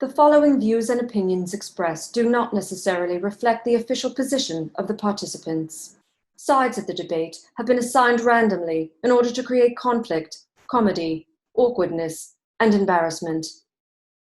The following views and opinions expressed do not necessarily reflect the official position of the participants. Sides of the debate have been assigned randomly in order to create conflict, comedy, awkwardness, and embarrassment.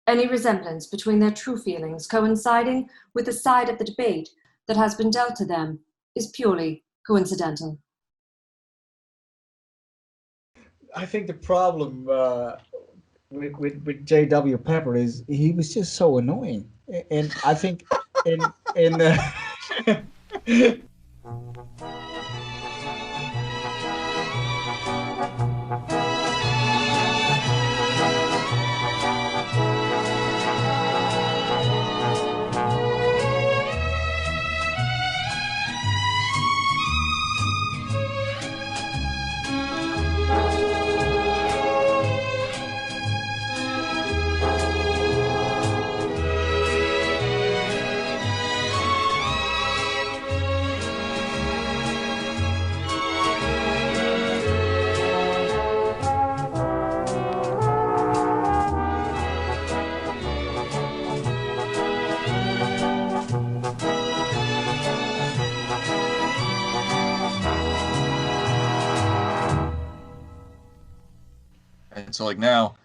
Any resemblance between their true feelings coinciding with the side of the debate that has been dealt to them is purely coincidental. I think the problem with J.W. Pepper is he was just so annoying, and I think in And so, like, now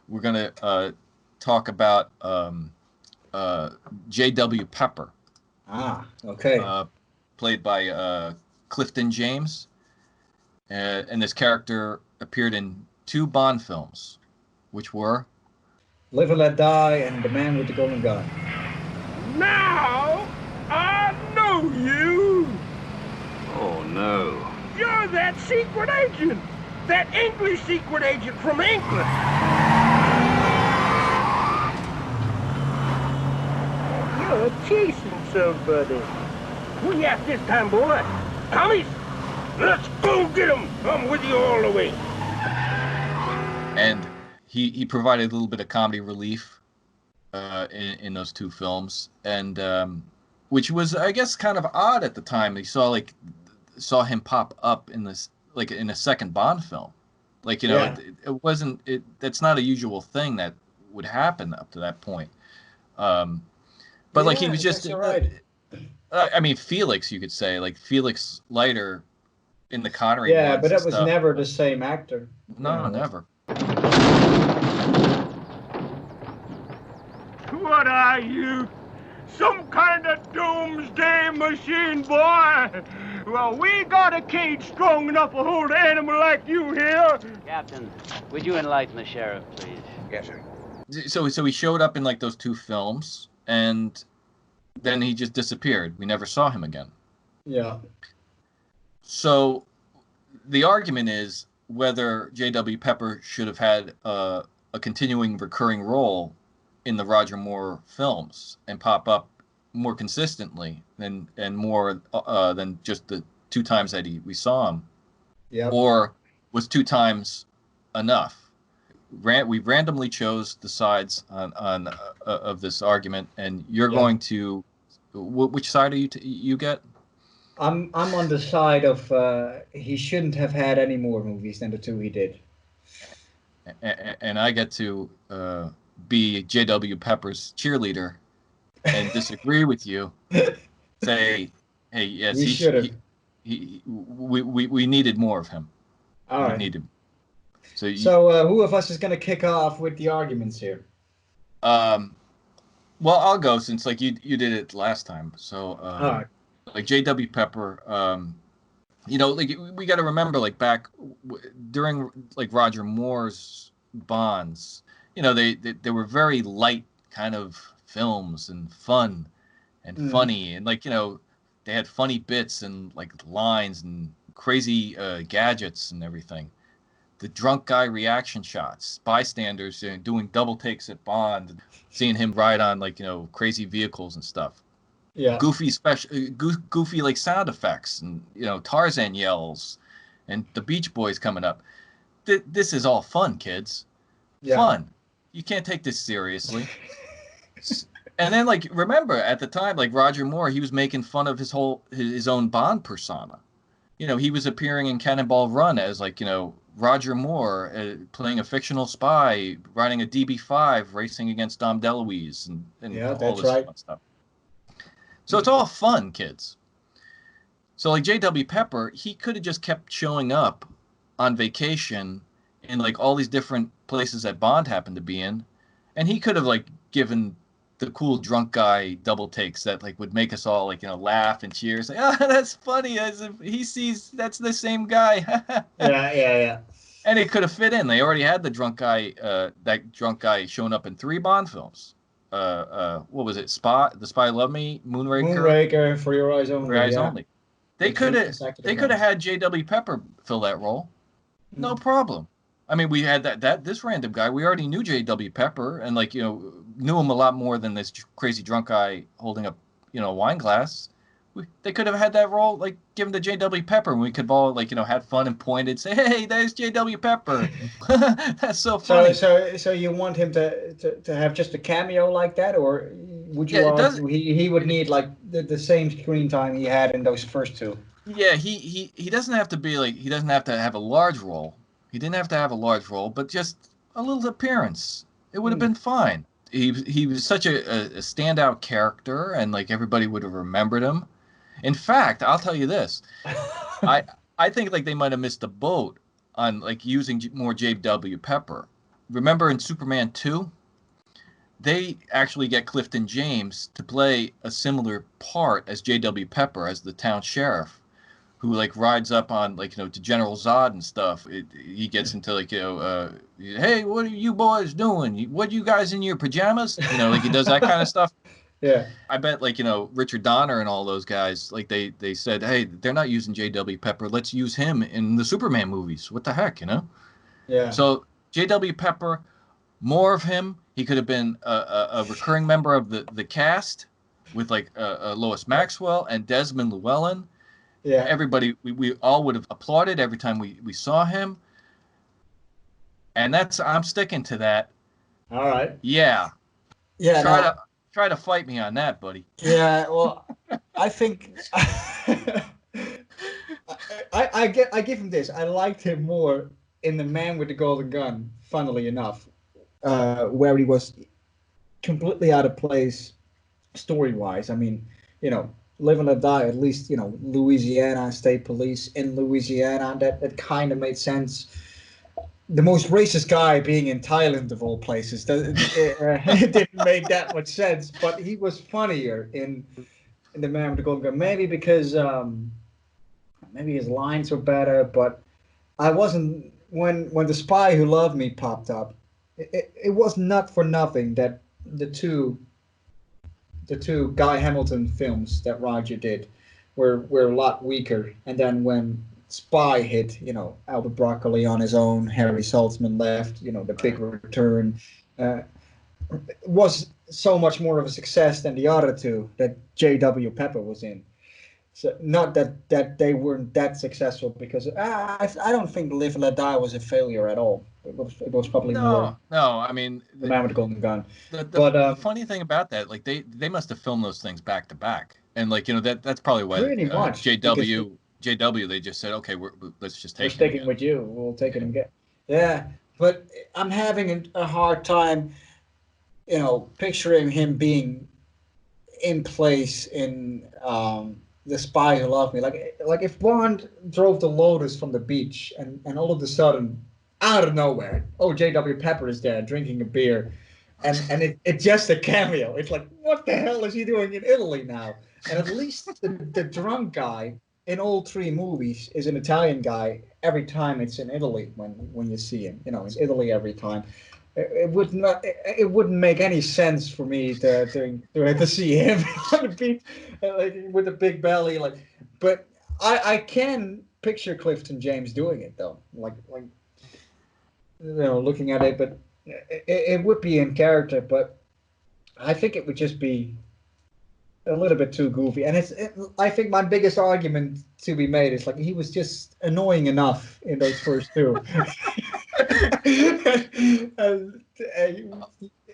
we're gonna talk about J.W. Pepper. Okay. Played by Clifton James, and this character appeared in 2 Bond films, which were Live and Let Die and The Man with the Golden Gun. Now I know you. Oh, no. You're that secret agent. That English secret agent from England. You're chasing somebody. Who you at this time, boy? Tommy? Let's go get him. I'm with you all the way. and he provided a little bit of comedy relief in those 2 films, and which was, I guess, kind of odd at the time. You saw him pop up in this, like, in a second Bond film, like, you know, Yeah. it wasn't. That's not a usual thing that would happen up to that point. But like, he was just, right. I mean, Felix, you could say, like Felix Leiter in the Connery. Yeah, ones but and that was stuff. never the same actor. No, You know. never. What are you? Some kind of doomsday machine, boy? Well, we got a cage strong enough to hold an animal like you here. Captain, would you enlighten the sheriff, please? Yes, sir. So he showed up in like those 2 films, and then he just disappeared. We never saw him again. Yeah. So the argument is whether J.W. Pepper should have had a continuing recurring role in the Roger Moore films and pop up more consistently and more than just the 2 times that we saw him. Yeah. Or was 2 times enough? We randomly chose the sides on of this argument, and you're going to which side are you get? I'm on the side of he shouldn't have had any more movies than the 2 he did. And I get to be J.W. Pepper's cheerleader and disagree with you. Say, hey, yes, We should have. We needed more of him. All right. Needed. So who of us is going to kick off with the arguments here? well, I'll go since like you did it last time. So All right. like J.W. Pepper, you know, like we got to remember, like back during like Roger Moore's Bonds, you know, they were very light kind of films and fun and funny, and like, you know, they had funny bits and like lines and crazy gadgets and everything. The drunk guy reaction shots, bystanders doing double takes at Bond, seeing him ride on like, you know, crazy vehicles and stuff. Yeah. Goofy like sound effects, and, you know, Tarzan yells, and the Beach Boys coming up. This is all fun, kids. Yeah. Fun. You can't take this seriously. And then, like, remember at the time, like Roger Moore, he was making fun of his own Bond persona. you know, he was appearing in Cannonball Run as like, you know, Roger Moore playing a fictional spy, riding a DB5, racing against Dom DeLuise, and Yeah, all that's this right. fun stuff. So it's all fun, kids. So like J.W. Pepper, he could have just kept showing up on vacation in like all these different places that Bond happened to be in, and he could have like given the cool drunk guy double takes that like would make us all like, you know, laugh and cheer, say, "Oh, that's funny," as if he sees that's the same guy. Yeah. And it could have fit in. They already had the drunk guy, that drunk guy showing up in 3 Bond films. What was it? The Spy Loved Me, Moonraker, For Your Eyes Only. For Your Eyes Yeah. Only. They could have had J.W. Pepper fill that role. No problem. I mean, we had this random guy. We already knew J.W. Pepper, and like, you know, knew him a lot more than this crazy drunk guy holding up, you know, a wine glass. They could have had that role like given to J.W. Pepper, and we could all like, you know, had fun and pointed, say, "Hey, there's J.W. Pepper." That's so funny. So you want him to have just a cameo like that, or would you argue he would need like the same screen time he had in those first 2? Yeah, he doesn't have to be like, he doesn't have to have a large role. He didn't have to have a large role, but just a little appearance. It would have been fine. He was such a standout character, and like everybody would have remembered him. In fact, I'll tell you this. I think like they might have missed the boat on like using more J.W. Pepper. Remember in Superman 2? They actually get Clifton James to play a similar part as J.W. Pepper, as the town sheriff, who like rides up on like, you know, to General Zod and stuff. He gets into like, you know, hey, what are you boys doing? What you guys in your pajamas? You know, like he does that kind of stuff. Yeah. I bet like, you know, Richard Donner and all those guys, like they said, hey, they're not using J.W. Pepper. Let's use him in the Superman movies. What the heck, you know? Yeah. So J.W. Pepper, more of him. He could have been a recurring member of the cast with like Lois Maxwell and Desmond Llewellyn. Yeah. Everybody, we all would have applauded every time we saw him. And I'm sticking to that. All right. Yeah. Yeah. Try to fight me on that, buddy. Yeah. Well, I think I give him this. I liked him more in The Man with the Golden Gun, funnily enough, where he was completely out of place story-wise. I mean, you know, Live and Let Die, at least, you know, Louisiana, state police in Louisiana, that kind of made sense. The most racist guy being in Thailand, of all places, it didn't make that much sense, but he was funnier in The Man with the Golden Gun. Maybe because maybe his lines were better, but I wasn't, when The Spy Who Loved Me popped up, it was not for nothing that the two Guy Hamilton films that Roger did were a lot weaker, and then when Spy hit, you know, Albert Broccoli on his own, Harry Saltzman left, you know, The Big Return, was so much more of a success than the other 2 that J.W. Pepper was in. So not that they weren't that successful, because I don't think Live and Let Die was a failure at all. It was probably more. No, I mean, The Man with the Golden Gun. The funny thing about that, like they must have filmed those things back to back, and like, you know, that's probably why pretty much JW they just said, okay, let's just take. We're sticking with you. We'll take it again. Yeah, but I'm having a hard time, you know, picturing him being in place in The Spy Who Loved Me. Like if Bond drove the Lotus from the beach and all of a sudden, out of nowhere, J.W. Pepper is there drinking a beer, and it's just a cameo. It's like, what the hell is he doing in Italy now? And at least the drunk guy in all 3 movies is an Italian guy every time it's in Italy when you see him. You know, it's Italy every time. It wouldn't make any sense for me to see him on the beach, like, with a big belly, like. But I can picture Clifton James doing it though, like you know, looking at it. But it would be in character, but I think it would just be a little bit too goofy. And I think my biggest argument to be made is like he was just annoying enough in those first 2.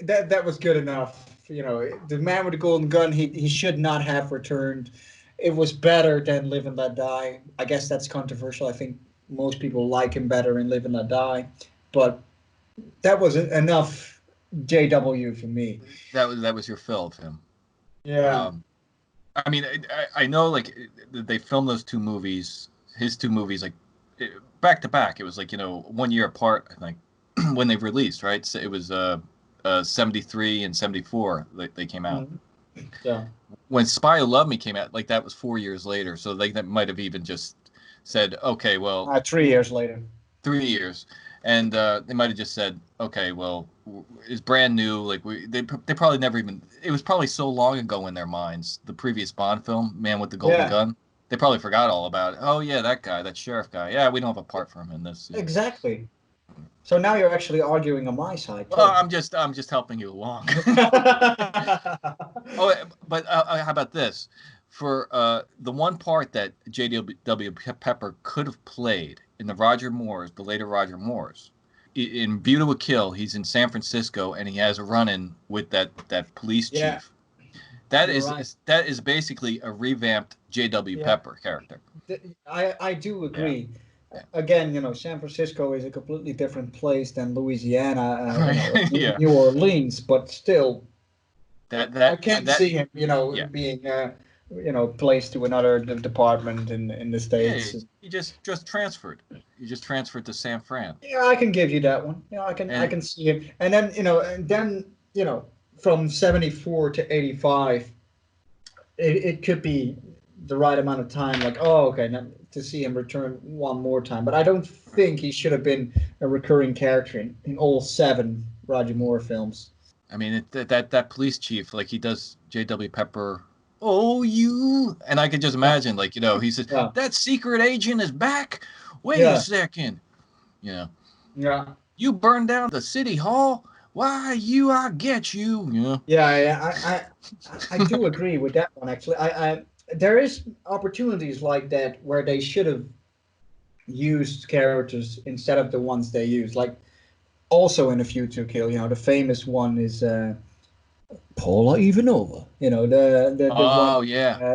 That was good enough. You know, The Man with the Golden Gun, he should not have returned. it was better than Live and Let Die. I guess that's controversial. I think most people like him better in Live and Let Die, but that was enough JW for me. That was your fill of him. Yeah. I mean, I know like they filmed those two movies, his two movies, like back to back. It was like 1 year apart, I think, when they released, right? So it was 73 and 74 they came out. Mm-hmm. Yeah. When Spy Who Loved Me came out, like that was 4 years later. So that might have even just said, okay, well, 3 years later. 3 years, and they might have just said, okay, well, it's brand new. Like they probably never even. It was probably so long ago in their minds. The previous Bond film, Man with the Golden Gun, they probably forgot all about it. Oh yeah, that guy, that sheriff guy. Yeah, we don't have a part for him in this. Exactly. So now you're actually arguing on my side. Well, I'm just helping you along. Oh, but how about this? For the one part that J.W. Pepper could have played in the later Roger Moore's, in View to a Kill, he's in San Francisco and he has a run-in with that police chief. That is basically a revamped J.W. Pepper character. I do agree. Yeah. Again, San Francisco is a completely different place than Louisiana, New Orleans, but still, I can't see him, being placed to another department in the States. Yeah, he just transferred. He just transferred to San Fran. Yeah, I can give you that one. I can see him. And then, from 74 to 85, it could be the right amount of time. Like, now, to see him return one more time. But I don't think he should have been a recurring character in all 7 Roger Moore films. I mean, that police chief, like he does J.W. Pepper. Oh, you. And I could just imagine, like, he says, that secret agent is back. Wait a second. Yeah. You burned down the city hall. Why, I get you. Yeah, I do agree with that one, actually. There is opportunities like that where they should have used characters instead of the ones they use. Like, also in A View to a Kill, the famous one is Paula Ivanova. The one,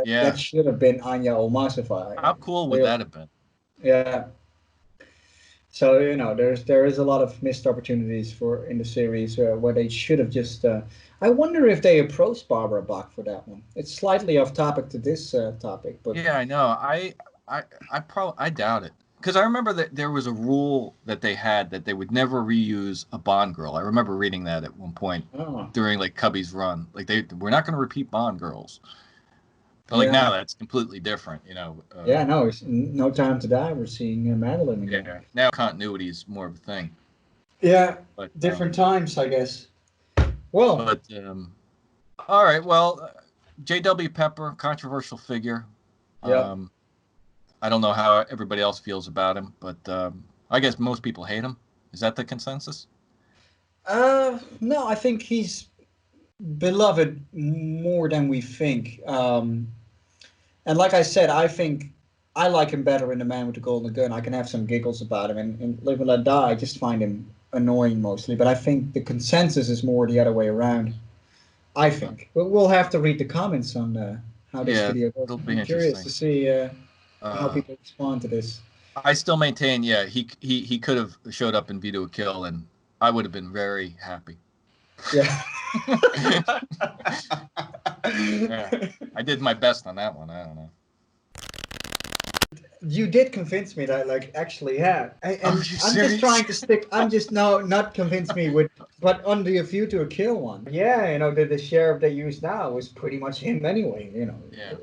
that should have been Anya Omasova. How cool would that have been? Yeah. So there is a lot of missed opportunities in the series where they should have just. I wonder if they approached Barbara Bach for that one. It's slightly off topic to this topic, but yeah, I know. I doubt it, because I remember that there was a rule that they had that they would never reuse a Bond girl. I remember reading that at one point during like Cubby's run. Like we're not going to repeat Bond girls. But like now that's completely different, no, it's No Time to Die. We're seeing Madeline again. Yeah, now continuity is more of a thing. Yeah, but, different times, I guess. Well, but all right. Well, J.W. Pepper, controversial figure. Yeah. I don't know how everybody else feels about him, but I guess most people hate him. Is that the consensus? No, I think he's beloved more than we think. And like I said, I think I like him better in The Man with the Golden Gun. I can have some giggles about him. And in Live and Let Die, I just find him annoying mostly. But I think the consensus is more the other way around. I think. But we'll have to read the comments on how this video goes. I'm curious to see how people respond to this. I still maintain, he could have showed up in View to a Kill, and I would have been very happy. Yeah. I did my best on that one. I don't know. You did convince me that, actually, yeah. I'm serious? just trying to stick. I'm just not convinced me but on the View to a Kill one. Yeah, the sheriff they use now is pretty much him anyway. Yeah.